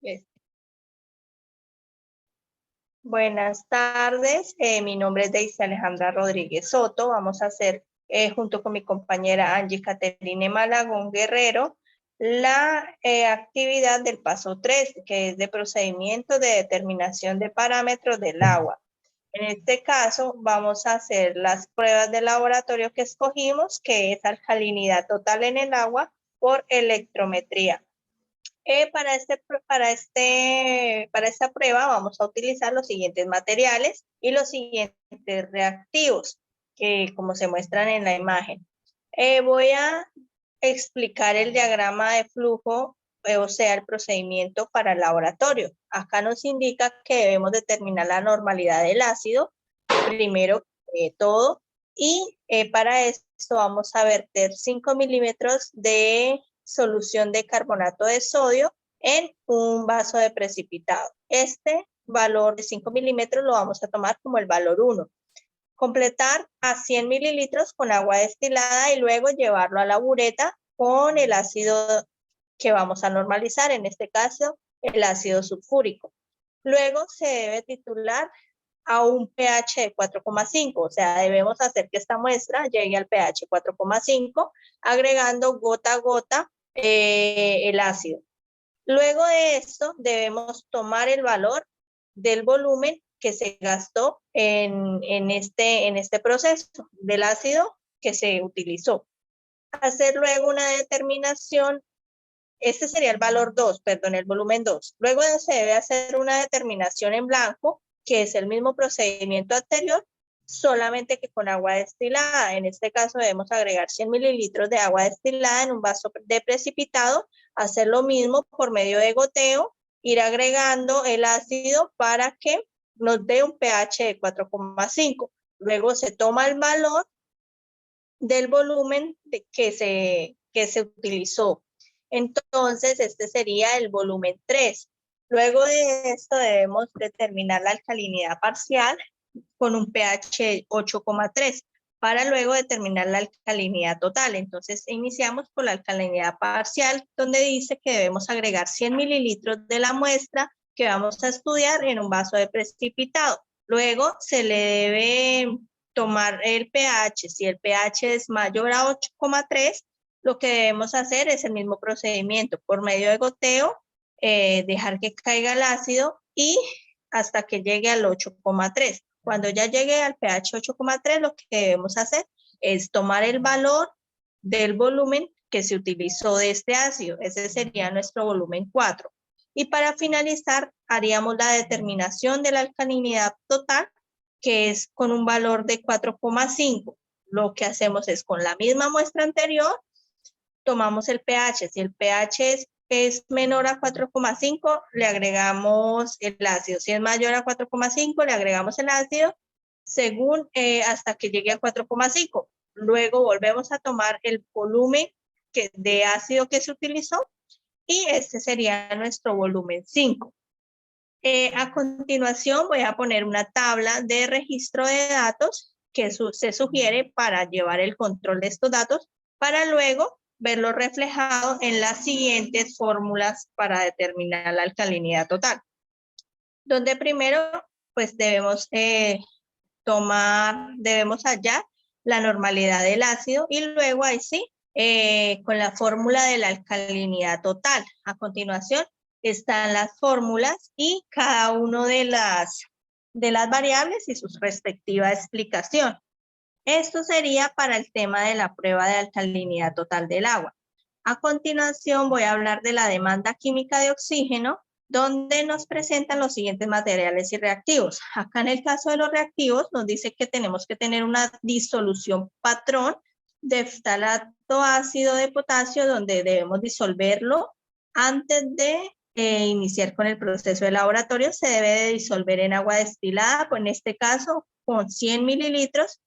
Yes. Buenas tardes, mi nombre es Deisy Alejandra Rodríguez Soto. Vamos a hacer, junto con mi compañera Angie Caterine Malagón Guerrero, la actividad del paso 3, que es de procedimiento de determinación de parámetros del agua. En este caso, vamos a hacer las pruebas de laboratorio que escogimos, que es alcalinidad total en el agua por electrometría. Para esta prueba vamos a utilizar los siguientes materiales y los siguientes reactivos, que como se muestran en la imagen. Voy a explicar el diagrama de flujo, o sea, el procedimiento para el laboratorio. Acá nos indica que debemos determinar la normalidad del ácido, primero que todo, y para esto vamos a verter 5 milímetros de solución de carbonato de sodio en un vaso de precipitado. Este valor de 5 milímetros lo vamos a tomar como el valor 1. Completar a 100 mililitros con agua destilada y luego llevarlo a la bureta con el ácido que vamos a normalizar, en este caso el ácido sulfúrico. Luego se debe titular a un pH de 4,5, o sea, debemos hacer que esta muestra llegue al pH 4,5, agregando gota a gota el ácido. Luego de esto, debemos tomar el valor del volumen que se gastó en este proceso, del ácido que se utilizó. Hacer luego una determinación, este sería el valor 2, perdón, el volumen 2. Luego se debe hacer una determinación en blanco, que es el mismo procedimiento anterior, solamente que con agua destilada. En este caso debemos agregar 100 mililitros de agua destilada en un vaso de precipitado, hacer lo mismo por medio de goteo, ir agregando el ácido para que nos dé un pH de 4,5. Luego se toma el valor del volumen que se utilizó. Entonces, este sería el volumen 3. Luego de esto debemos determinar la alcalinidad parcial con un pH 8,3 para luego determinar la alcalinidad total. Entonces, iniciamos por la alcalinidad parcial, donde dice que debemos agregar 100 mililitros de la muestra que vamos a estudiar en un vaso de precipitado. Luego se le debe tomar el pH. Si el pH es mayor a 8,3, lo que debemos hacer es el mismo procedimiento por medio de goteo, dejar que caiga el ácido y hasta que llegue al 8,3. Cuando ya llegue al pH 8,3, lo que debemos hacer es tomar el valor del volumen que se utilizó de este ácido. Ese sería nuestro volumen 4. Y para finalizar, haríamos la determinación de la alcalinidad total, que es con un valor de 4,5. Lo que hacemos es con la misma muestra anterior, tomamos el pH. Si el pH es menor a 4,5, le agregamos el ácido. Si es mayor a 4,5, le agregamos el ácido según hasta que llegue a 4,5. Luego volvemos a tomar el volumen de ácido que se utilizó y este sería nuestro volumen 5. A continuación voy a poner una tabla de registro de datos que se sugiere para llevar el control de estos datos para luego verlo reflejado en las siguientes fórmulas para determinar la alcalinidad total. Donde primero pues debemos hallar la normalidad del ácido y luego ahí sí con la fórmula de la alcalinidad total. A continuación están las fórmulas y cada uno de las variables y su respectiva explicación. Esto sería para el tema de la prueba de alcalinidad total del agua. A continuación voy a hablar de la demanda química de oxígeno, donde nos presentan los siguientes materiales y reactivos. Acá en el caso de los reactivos nos dice que tenemos que tener una disolución patrón de ftalato ácido de potasio, donde debemos disolverlo antes de iniciar con el proceso de laboratorio. Se debe de disolver en agua destilada, en este caso con 100 mililitros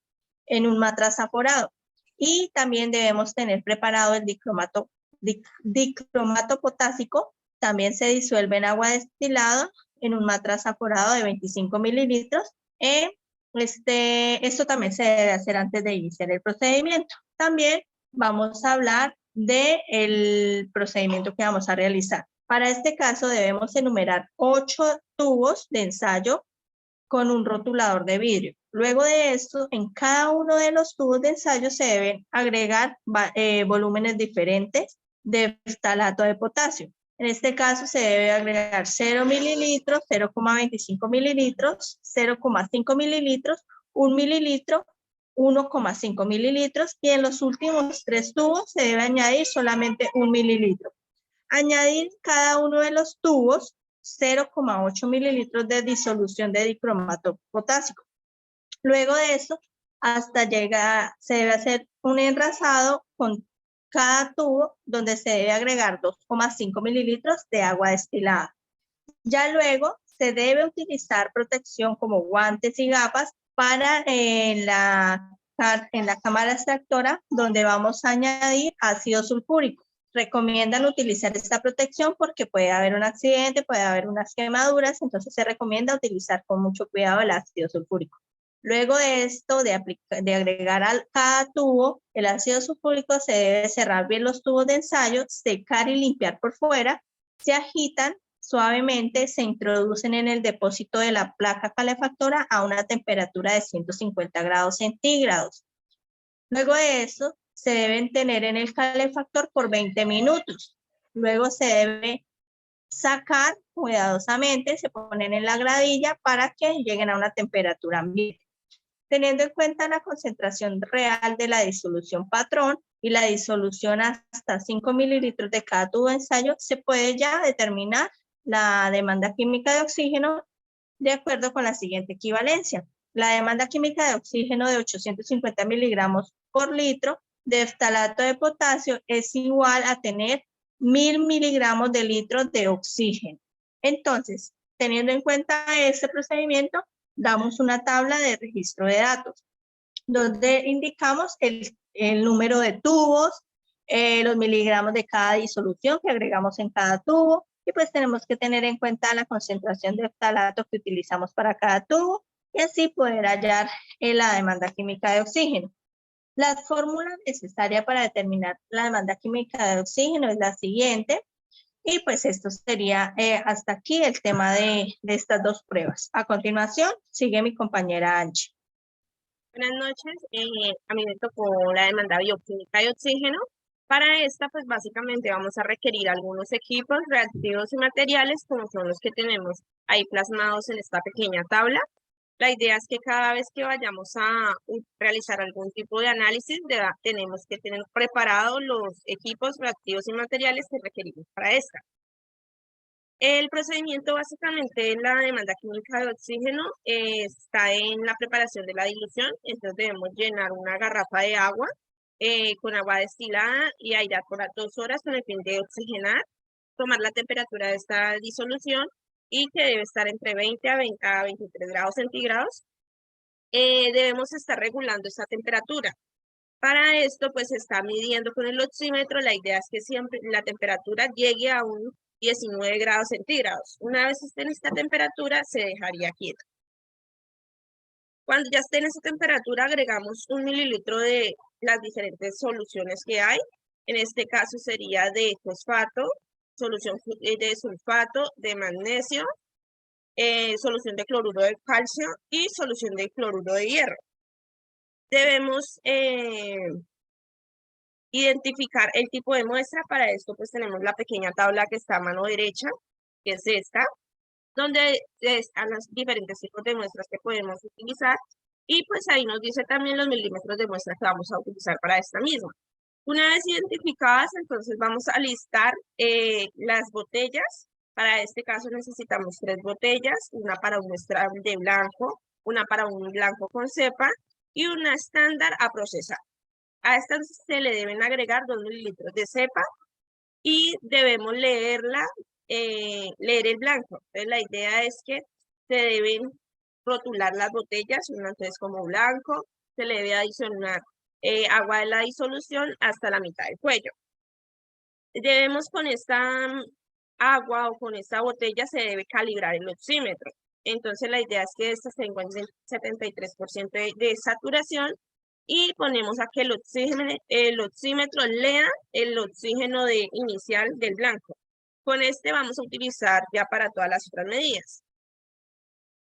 en un matraz aforado. Y también debemos tener preparado el dicromato potásico. También se disuelve en agua destilada en un matraz aforado de 25 mililitros. Esto también se debe hacer antes de iniciar el procedimiento. También vamos a hablar del procedimiento que vamos a realizar. Para este caso debemos enumerar 8 tubos de ensayo con un rotulador de vidrio. Luego de esto, en cada uno de los tubos de ensayo se deben agregar volúmenes diferentes de ftalato de potasio. En este caso se debe agregar 0 mililitros, 0,25 mililitros, 0,5 mililitros, 1 mililitro, 1,5 mililitros y en los últimos 3 tubos se debe añadir solamente 1 mililitro. Añadir cada uno de los tubos 0,8 mililitros de disolución de dicromato potásico. Luego de eso, hasta llegar, se debe hacer un enrasado con cada tubo donde se debe agregar 2,5 mililitros de agua destilada. Ya luego se debe utilizar protección como guantes y gafas para en la cámara extractora donde vamos a añadir ácido sulfúrico. Recomiendan utilizar esta protección porque puede haber un accidente, puede haber unas quemaduras, entonces se recomienda utilizar con mucho cuidado el ácido sulfúrico. Luego de esto, de agregar a cada tubo el ácido sulfúrico, se debe cerrar bien los tubos de ensayo, secar y limpiar por fuera, se agitan suavemente, se introducen en el depósito de la placa calefactora a una temperatura de 150 grados centígrados. Luego de eso, se deben tener en el calefactor por 20 minutos. Luego se debe sacar cuidadosamente, se ponen en la gradilla para que lleguen a una temperatura ambiente. Teniendo en cuenta la concentración real de la disolución patrón y la disolución hasta 5 mililitros de cada tubo de ensayo, se puede ya determinar la demanda química de oxígeno de acuerdo con la siguiente equivalencia. La demanda química de oxígeno de 850 miligramos por litro de ftalato de potasio es igual a tener 1000 miligramos de litro de oxígeno. Entonces, teniendo en cuenta este procedimiento, damos una tabla de registro de datos, donde indicamos el número de tubos, los miligramos de cada disolución que agregamos en cada tubo, y pues tenemos que tener en cuenta la concentración de ftalato que utilizamos para cada tubo, y así poder hallar la demanda química de oxígeno. La fórmula necesaria para determinar la demanda química de oxígeno es la siguiente. Y pues esto sería hasta aquí el tema de estas dos pruebas. A continuación, sigue mi compañera Angie. Buenas noches, a mí me tocó la demanda bioquímica de oxígeno. Para esta, pues básicamente vamos a requerir algunos equipos reactivos y materiales como son los que tenemos ahí plasmados en esta pequeña tabla. La idea es que cada vez que vayamos a realizar algún tipo de análisis, tenemos que tener preparados los equipos reactivos y materiales que requerimos para esta. El procedimiento básicamente en la demanda química de oxígeno está en la preparación de la dilución. Entonces debemos llenar una garrafa de agua con agua destilada y airear por 2 horas con el fin de oxigenar, tomar la temperatura de esta disolución y que debe estar entre 20 a 23 grados centígrados. Debemos estar regulando esta temperatura. Para esto, pues se está midiendo con el oxímetro. La idea es que siempre la temperatura llegue a un 19 grados centígrados. Una vez esté en esta temperatura, se dejaría quieta. Cuando ya esté en esa temperatura, agregamos 1 mililitro de las diferentes soluciones que hay. En este caso sería de fosfato, solución de sulfato, de magnesio, solución de cloruro de calcio y solución de cloruro de hierro. Debemos identificar el tipo de muestra. Para esto pues tenemos la pequeña tabla que está a mano derecha, que es esta, donde están los diferentes tipos de muestras que podemos utilizar y pues ahí nos dice también los milímetros de muestra que vamos a utilizar para esta misma. Una vez identificadas, entonces vamos a listar las botellas. Para este caso necesitamos 3 botellas, una para un muestral de blanco, una para un blanco con cepa y una estándar a procesar. A esta se le deben agregar 2 mililitros de cepa y debemos leer el blanco. Entonces la idea es que se deben rotular las botellas, una entonces como blanco, se le debe adicionar agua de la disolución hasta la mitad del cuello. Debemos con esta agua o con esta botella se debe calibrar el oxímetro. Entonces la idea es que esta se encuentre en 73% de saturación y ponemos a que el oxímetro lea el oxígeno inicial del blanco. Con este vamos a utilizar ya para todas las otras medidas.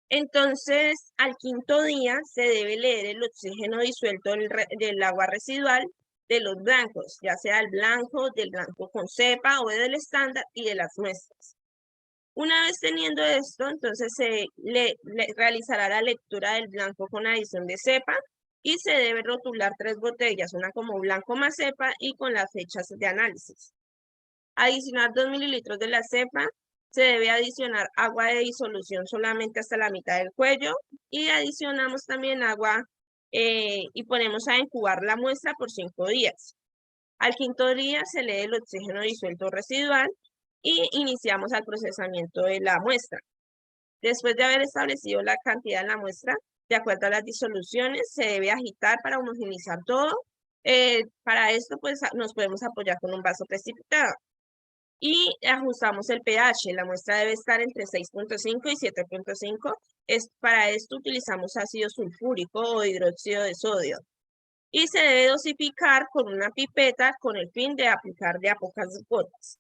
Entonces, al quinto día se debe leer el oxígeno disuelto del agua residual de los blancos, ya sea el blanco, del blanco con cepa o del estándar y de las muestras. Una vez teniendo esto, entonces se realizará la lectura del blanco con adición de cepa y se debe rotular 3 botellas, una como blanco más cepa y con las fechas de análisis. Adicionar 2 mililitros de la cepa, se debe adicionar agua de disolución solamente hasta la mitad del cuello y adicionamos también agua y ponemos a incubar la muestra por 5 días. Al quinto día se lee el oxígeno disuelto residual y iniciamos el procesamiento de la muestra. Después de haber establecido la cantidad de la muestra, de acuerdo a las disoluciones, se debe agitar para homogeneizar todo. Para esto, pues, nos podemos apoyar con un vaso precipitado. Y ajustamos el pH. La muestra debe estar entre 6.5 y 7.5. Para esto utilizamos ácido sulfúrico o hidróxido de sodio. Y se debe dosificar con una pipeta con el fin de aplicar de a pocas gotas.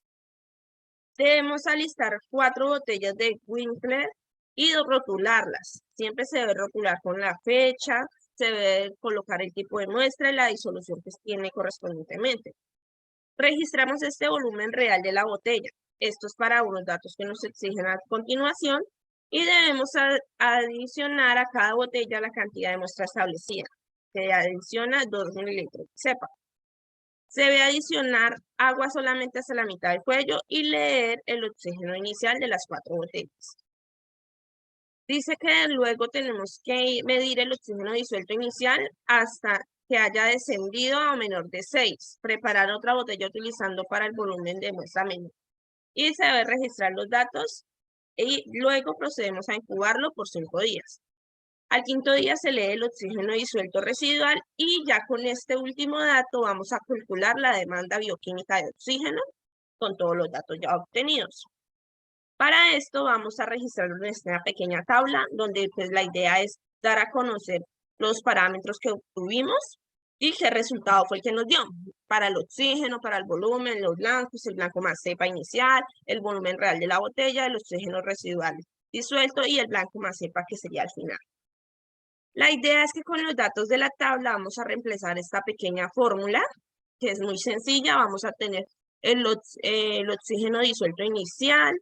Debemos alistar 4 botellas de Winkler y rotularlas. Siempre se debe rotular con la fecha, se debe colocar el tipo de muestra y la disolución que tiene correspondientemente. Registramos este volumen real de la botella. Esto es para unos datos que nos exigen a continuación y debemos adicionar a cada botella la cantidad de muestra establecida. Se adiciona 2 mililitros de cepa. Se debe adicionar agua solamente hasta la mitad del cuello y leer el oxígeno inicial de las 4 botellas. Dice que luego tenemos que medir el oxígeno disuelto inicial hasta que haya descendido a menor de 6. Preparar otra botella utilizando para el volumen de muestra menor. Y se debe registrar los datos y luego procedemos a incubarlo por 5 días. Al quinto día se lee el oxígeno disuelto residual y ya con este último dato vamos a calcular la demanda bioquímica de oxígeno con todos los datos ya obtenidos. Para esto vamos a registrar nuestra pequeña tabla donde pues la idea es dar a conocer los parámetros que obtuvimos y qué resultado fue el que nos dio para el oxígeno, para el volumen, los blancos, el blanco más cepa inicial, el volumen real de la botella, el oxígeno residual disuelto y el blanco más cepa que sería al final. La idea es que con los datos de la tabla vamos a reemplazar esta pequeña fórmula, que es muy sencilla. Vamos a tener el oxígeno disuelto inicial,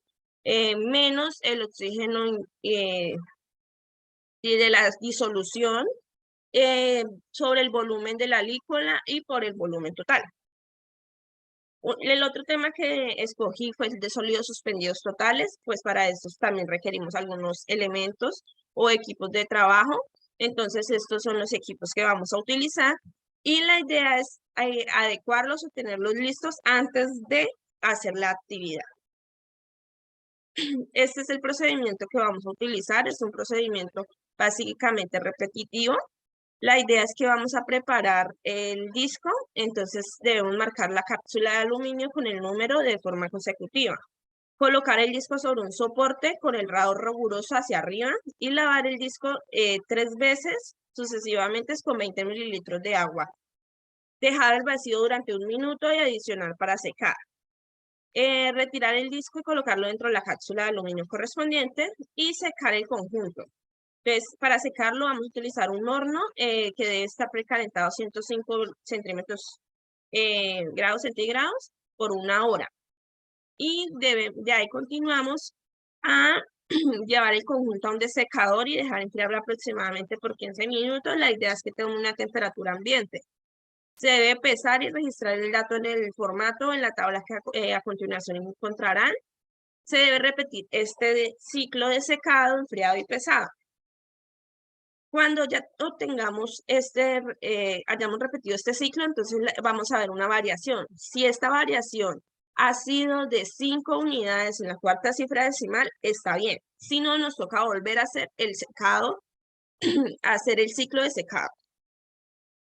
menos el oxígeno de la disolución sobre el volumen de la líquula y por el volumen total. El otro tema que escogí fue el de sólidos suspendidos totales, pues para estos también requerimos algunos elementos o equipos de trabajo. Entonces estos son los equipos que vamos a utilizar y la idea es adecuarlos o tenerlos listos antes de hacer la actividad. Este es el procedimiento que vamos a utilizar, es un procedimiento básicamente repetitivo. La idea es que vamos a preparar el disco, entonces debemos marcar la cápsula de aluminio con el número de forma consecutiva. Colocar el disco sobre un soporte con el rado riguroso hacia arriba y lavar el disco 3 veces sucesivamente con 20 mililitros de agua. Dejar el vacío durante 1 minuto y adicionar para secar. Retirar el disco y colocarlo dentro de la cápsula de aluminio correspondiente y secar el conjunto. Entonces, para secarlo vamos a utilizar un horno que debe estar precalentado a 105 grados centígrados por 1 hora. Y de ahí continuamos a llevar el conjunto a un desecador y dejar enfriarlo aproximadamente por 15 minutos. La idea es que tenga una temperatura ambiente. Se debe pesar y registrar el dato en el formato en la tabla que a continuación encontrarán. Se debe repetir este ciclo de secado, enfriado y pesado. Cuando ya obtengamos hayamos repetido este ciclo, entonces vamos a ver una variación. Si esta variación ha sido de 5 unidades en la cuarta cifra decimal, está bien. Si no, nos toca volver a hacer el secado, hacer el ciclo de secado.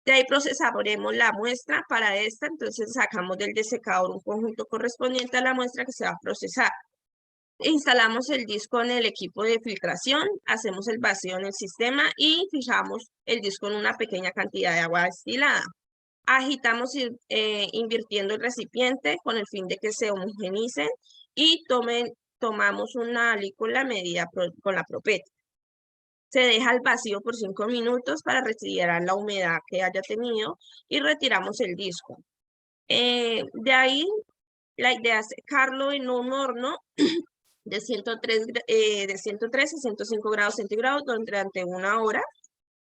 De ahí procesaremos la muestra para esta, entonces sacamos del desecador un conjunto correspondiente a la muestra que se va a procesar. Instalamos el disco en el equipo de filtración, hacemos el vacío en el sistema y fijamos el disco en una pequeña cantidad de agua destilada. Agitamos invirtiendo el recipiente con el fin de que se homogenicen y tomamos una alícuota medida con la propética. Se deja al vacío por 5 minutos para retirar la humedad que haya tenido y retiramos el disco. De ahí, la idea es secarlo en un horno de 103 a 105 grados centígrados durante 1 hora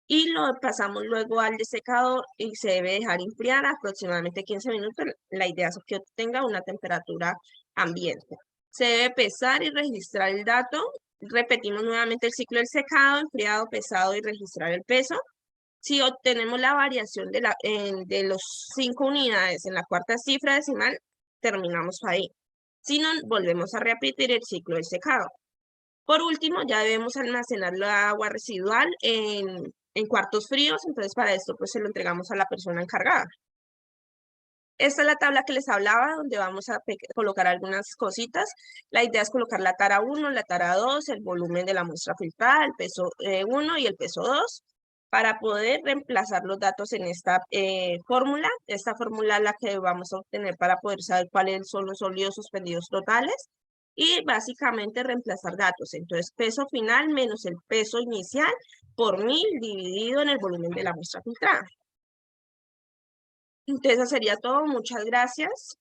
y lo pasamos luego al desecador y se debe dejar enfriar aproximadamente 15 minutos. La idea es que obtenga una temperatura ambiente. Se debe pesar y registrar el dato. Repetimos nuevamente el ciclo del secado, enfriado, pesado y registrar el peso. Si obtenemos la variación de los 5 unidades en la cuarta cifra decimal, terminamos ahí. Si no, volvemos a repetir el ciclo del secado. Por último, ya debemos almacenar la agua residual en cuartos fríos, entonces para esto pues se lo entregamos a la persona encargada. Esta es la tabla que les hablaba, donde vamos a colocar algunas cositas. La idea es colocar la tara 1, la tara 2, el volumen de la muestra filtrada, el peso 1 y el peso 2, para poder reemplazar los datos en esta fórmula. Esta fórmula es la que vamos a obtener para poder saber cuáles son los sólidos suspendidos totales y básicamente reemplazar datos. Entonces, peso final menos el peso inicial por 1000 dividido en el volumen de la muestra filtrada. Entonces, eso sería todo. Muchas gracias.